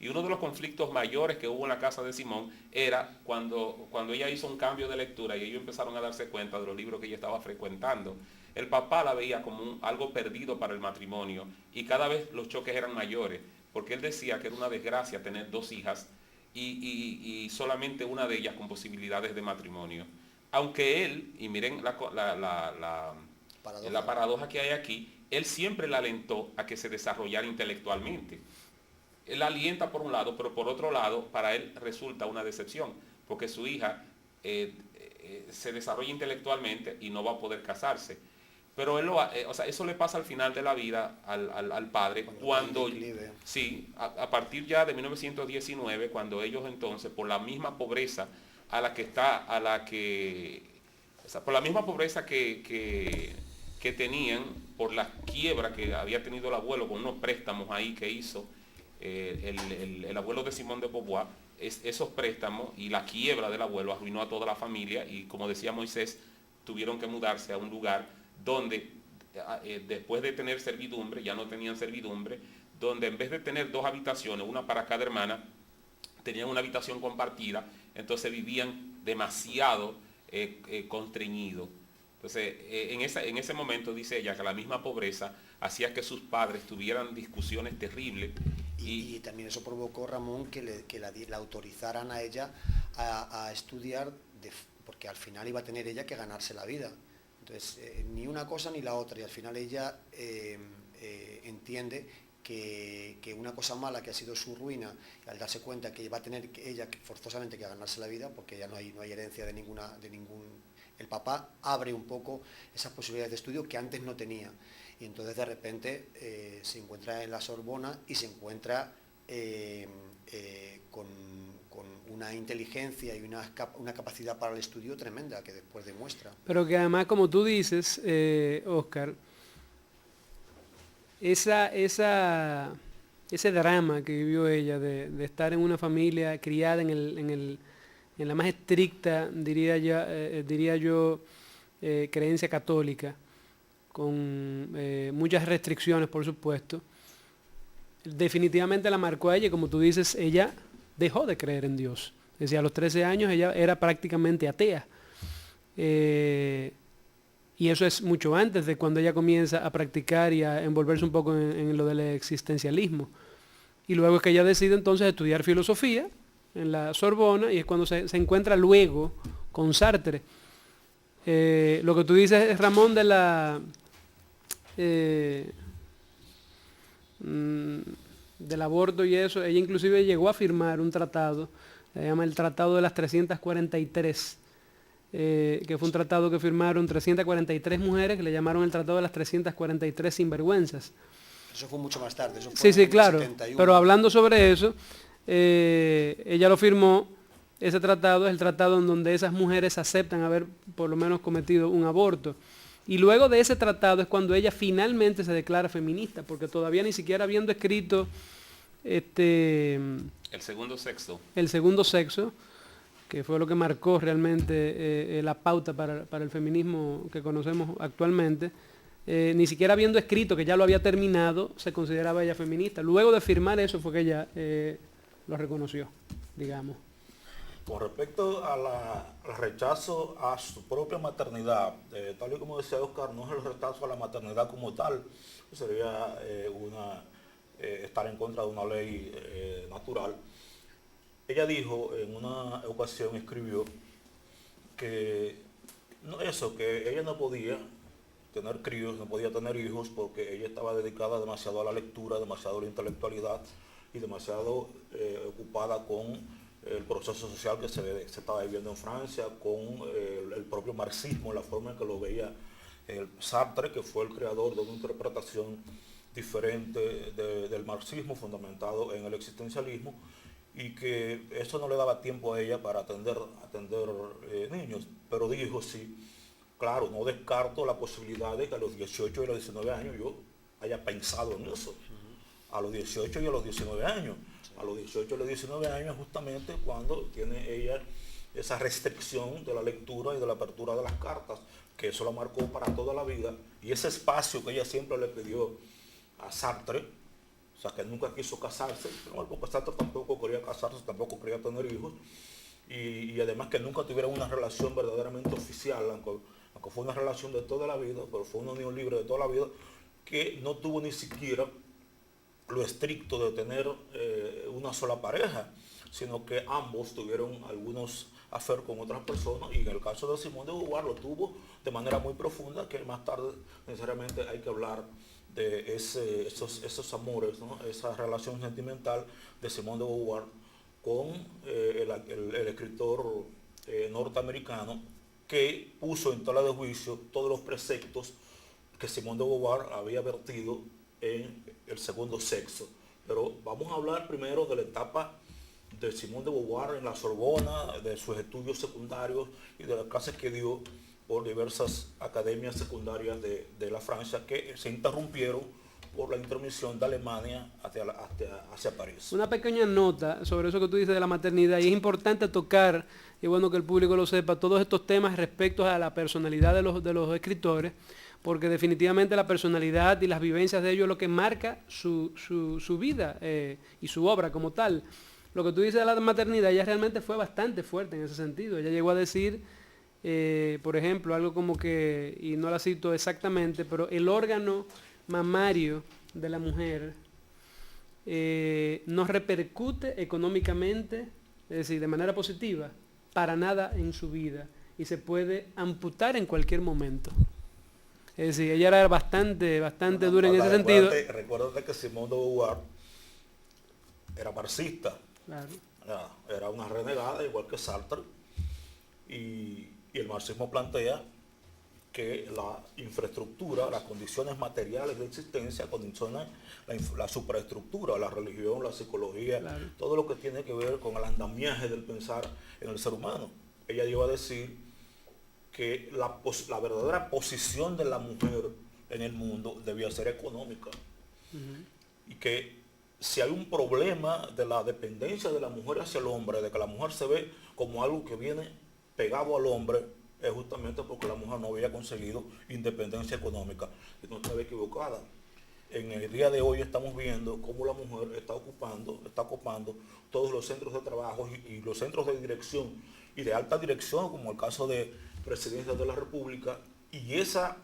Y uno de los conflictos mayores que hubo en la casa de Simón era cuando ella hizo un cambio de lectura y ellos empezaron a darse cuenta de los libros que ella estaba frecuentando. El papá la veía como algo perdido para el matrimonio y cada vez los choques eran mayores, porque él decía que era una desgracia tener dos hijas y solamente una de ellas con posibilidades de matrimonio. Aunque él, y miren la paradoja que hay aquí, él siempre la alentó a que se desarrollara intelectualmente. Él la alienta por un lado, pero por otro lado, para él resulta una decepción, porque su hija se desarrolla intelectualmente y no va a poder casarse. Pero él o sea, eso le pasa al final de la vida al padre, cuando sí, a partir ya de 1919, cuando ellos entonces, por la misma pobreza o sea, por la misma pobreza que tenían, por la quiebra que había tenido el abuelo con unos préstamos ahí que hizo el abuelo de Simón de Beauvoir, esos préstamos y la quiebra del abuelo arruinó a toda la familia y, como decía Moisés, tuvieron que mudarse a un lugar donde después de tener servidumbre, ya no tenían servidumbre, donde en vez de tener dos habitaciones, una para cada hermana, tenían una habitación compartida, entonces vivían demasiado constreñidos. Entonces, en ese momento dice ella que la misma pobreza hacía que sus padres tuvieran discusiones terribles. Y también eso provocó, Ramón, que la autorizaran a ella a estudiar, porque al final iba a tener ella que ganarse la vida. Entonces, ni una cosa ni la otra, y al final ella entiende que una cosa mala que ha sido su ruina, al darse cuenta que va a tener ella forzosamente que ganarse la vida, porque ya no hay herencia de ningún... El papá abre un poco esas posibilidades de estudio que antes no tenía. Y entonces de repente se encuentra en la Sorbona y se encuentra con una inteligencia y una capacidad para el estudio tremenda que después demuestra. Pero que además, como tú dices, Oscar, ese drama que vivió ella de estar en una familia criada en la más estricta, diría yo, creencia católica, con muchas restricciones, por supuesto, definitivamente la marcó a ella, y como tú dices, ella dejó de creer en Dios. Es decir, a los 13 años ella era prácticamente atea. Y eso es mucho antes de cuando ella comienza a practicar y a envolverse un poco en lo del existencialismo. Y luego es que ella decide entonces estudiar filosofía en la Sorbona, y es cuando se encuentra luego con Sartre. Lo que tú dices, Ramón, del aborto y eso, ella inclusive llegó a firmar un tratado, se llama el Tratado de las 343, que fue un tratado que firmaron 343 mujeres, que le llamaron el Tratado de las 343 sinvergüenzas. Eso fue mucho más tarde, eso fue sí, en el claro, 71. Pero hablando sobre eso, ella lo firmó. Ese tratado es el tratado en donde esas mujeres aceptan haber por lo menos cometido un aborto. Y luego de ese tratado es cuando ella finalmente se declara feminista, porque todavía ni siquiera habiendo escrito el segundo sexo, que fue lo que marcó realmente la pauta para el feminismo que conocemos actualmente, ni siquiera habiendo escrito que ya lo había terminado, se consideraba ella feminista. Luego de firmar eso fue que ella lo reconoció, digamos. Con respecto al rechazo a su propia maternidad, tal y como decía Oscar, no es el rechazo a la maternidad como tal, sería estar en contra de una ley natural. Ella dijo en una ocasión, escribió, que ella no podía tener críos, no podía tener hijos, porque ella estaba dedicada demasiado a la lectura, demasiado a la intelectualidad y demasiado ocupada con el proceso social que se estaba viviendo en Francia, con el propio marxismo, la forma en que lo veía Sartre, que fue el creador de una interpretación diferente del marxismo fundamentado en el existencialismo, y que eso no le daba tiempo a ella para atender niños. Pero dijo, sí, claro, no descarto la posibilidad de que a los 18 y a los 19 años yo haya pensado en eso. A los 18 y a los 19 años. A los 18 y a los 19 años justamente cuando tiene ella esa restricción de la lectura y de la apertura de las cartas, que eso la marcó para toda la vida. Y ese espacio que ella siempre le pidió a Sartre, o sea que nunca quiso casarse, no, porque Sartre tampoco quería casarse, tampoco quería tener hijos, y además que nunca tuvieron una relación verdaderamente oficial, aunque fue una relación de toda la vida, pero fue una unión libre de toda la vida, que no tuvo ni siquiera lo estricto de tener una sola pareja, sino que ambos tuvieron algunos affair con otras personas, y en el caso de Simone de Beauvoir lo tuvo de manera muy profunda, que más tarde necesariamente hay que hablar de esos amores, ¿no? Esa relación sentimental de Simone de Beauvoir con el escritor norteamericano, que puso en tela de juicio todos los preceptos que Simone de Beauvoir había vertido en el segundo sexo. Pero vamos a hablar primero de la etapa de Simone de Beauvoir en la Sorbona, de sus estudios secundarios y de las clases que dio por diversas academias secundarias de la Francia, que se interrumpieron por la intermisión de Alemania hacia París. Una pequeña nota sobre eso que tú dices de la maternidad, y es importante tocar, y bueno que el público lo sepa, todos estos temas respecto a la personalidad de los escritores, porque definitivamente la personalidad y las vivencias de ellos es lo que marca su vida y su obra como tal. Lo que tú dices de la maternidad, ella realmente fue bastante fuerte en ese sentido. Ella llegó a decir, por ejemplo, algo como que, y no la cito exactamente, pero el órgano mamario de la mujer no repercute económicamente, es decir, de manera positiva, para nada en su vida, y se puede amputar en cualquier momento. Es decir, ella era bastante dura en ese sentido. Recuérdate que Simone de Beauvoir era marxista. Claro. Era una renegada, igual que Sartre, y el marxismo plantea que la infraestructura, las condiciones materiales de existencia condicionan la superestructura, la religión, la psicología, claro, todo lo que tiene que ver con el andamiaje del pensar en el ser humano. Ella iba a decir que la verdadera posición de la mujer en el mundo debía ser económica, y que si hay un problema de la dependencia de la mujer hacia el hombre, de que la mujer se ve como algo que viene pegado al hombre, es justamente porque la mujer no había conseguido independencia económica, y no estaba equivocada. En el día de hoy estamos viendo cómo la mujer está ocupando todos los centros de trabajo y los centros de dirección y de alta dirección, como el caso de Presidencia de la República, y esa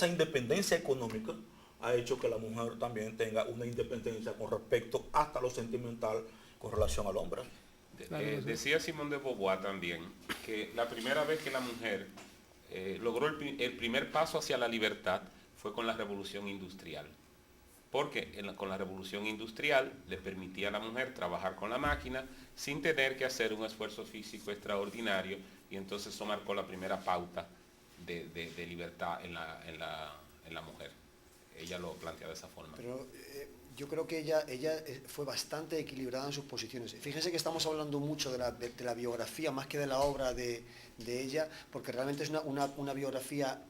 independencia económica ha hecho que la mujer también tenga una independencia con respecto hasta lo sentimental con relación al hombre. Decía Simone de Beauvoir también que la primera vez que la mujer logró el primer paso hacia la libertad fue con la revolución industrial, porque con la revolución industrial le permitía a la mujer trabajar con la máquina sin tener que hacer un esfuerzo físico extraordinario, y entonces eso marcó la primera pauta de libertad en la mujer. Ella lo plantea de esa forma. Pero yo creo que ella fue bastante equilibrada en sus posiciones. Fíjense que estamos hablando mucho de la biografía más que de la obra de ella, porque realmente es una biografía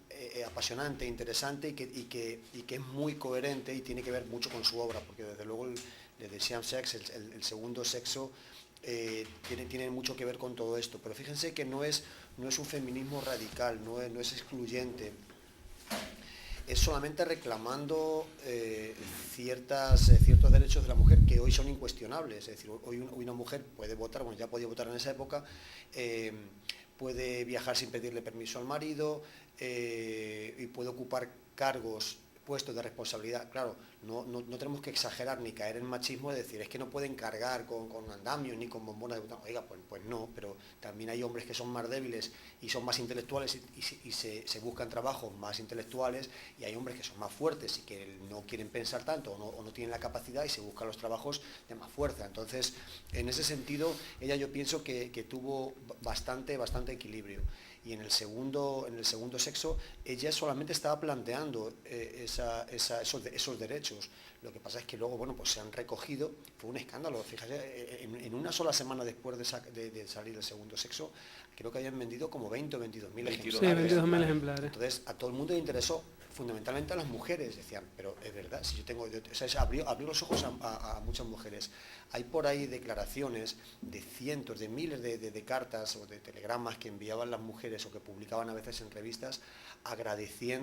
apasionante, interesante, y que es muy coherente y tiene que ver mucho con su obra, porque desde luego el Deuxième Sexe, el segundo sexo, tiene mucho que ver con todo esto. Pero fíjense que no es un feminismo radical, no es excluyente. Es solamente reclamando ciertos derechos de la mujer que hoy son incuestionables. Es decir, hoy una mujer puede votar, bueno, ya podía votar en esa época, puede viajar sin pedirle permiso al marido, y puede ocupar puestos de responsabilidad. Claro, no tenemos que exagerar ni caer en machismo de decir, es que no pueden cargar con andamios ni con bombonas de butano. Oiga, pues no, pero también hay hombres que son más débiles y son más intelectuales y se buscan trabajos más intelectuales, y hay hombres que son más fuertes y que no quieren pensar tanto o no tienen la capacidad y se buscan los trabajos de más fuerza. Entonces, en ese sentido, ella yo pienso que tuvo bastante equilibrio. Y en el segundo sexo, ella solamente estaba planteando esos derechos. Lo que pasa es que luego, bueno, pues se han recogido, fue un escándalo. Fíjate, en una sola semana después de salir el segundo sexo, creo que habían vendido como 20 o 22.000 ejemplares. Sí, 22.000 ejemplares. Entonces, a todo el mundo le interesó, fundamentalmente a las mujeres. Decían, pero es verdad, si yo tengo... O sea, abrió los ojos a muchas mujeres. Hay por ahí declaraciones de cientos, de miles de cartas o de telegramas que enviaban las mujeres o que publicaban a veces en revistas agradeciendo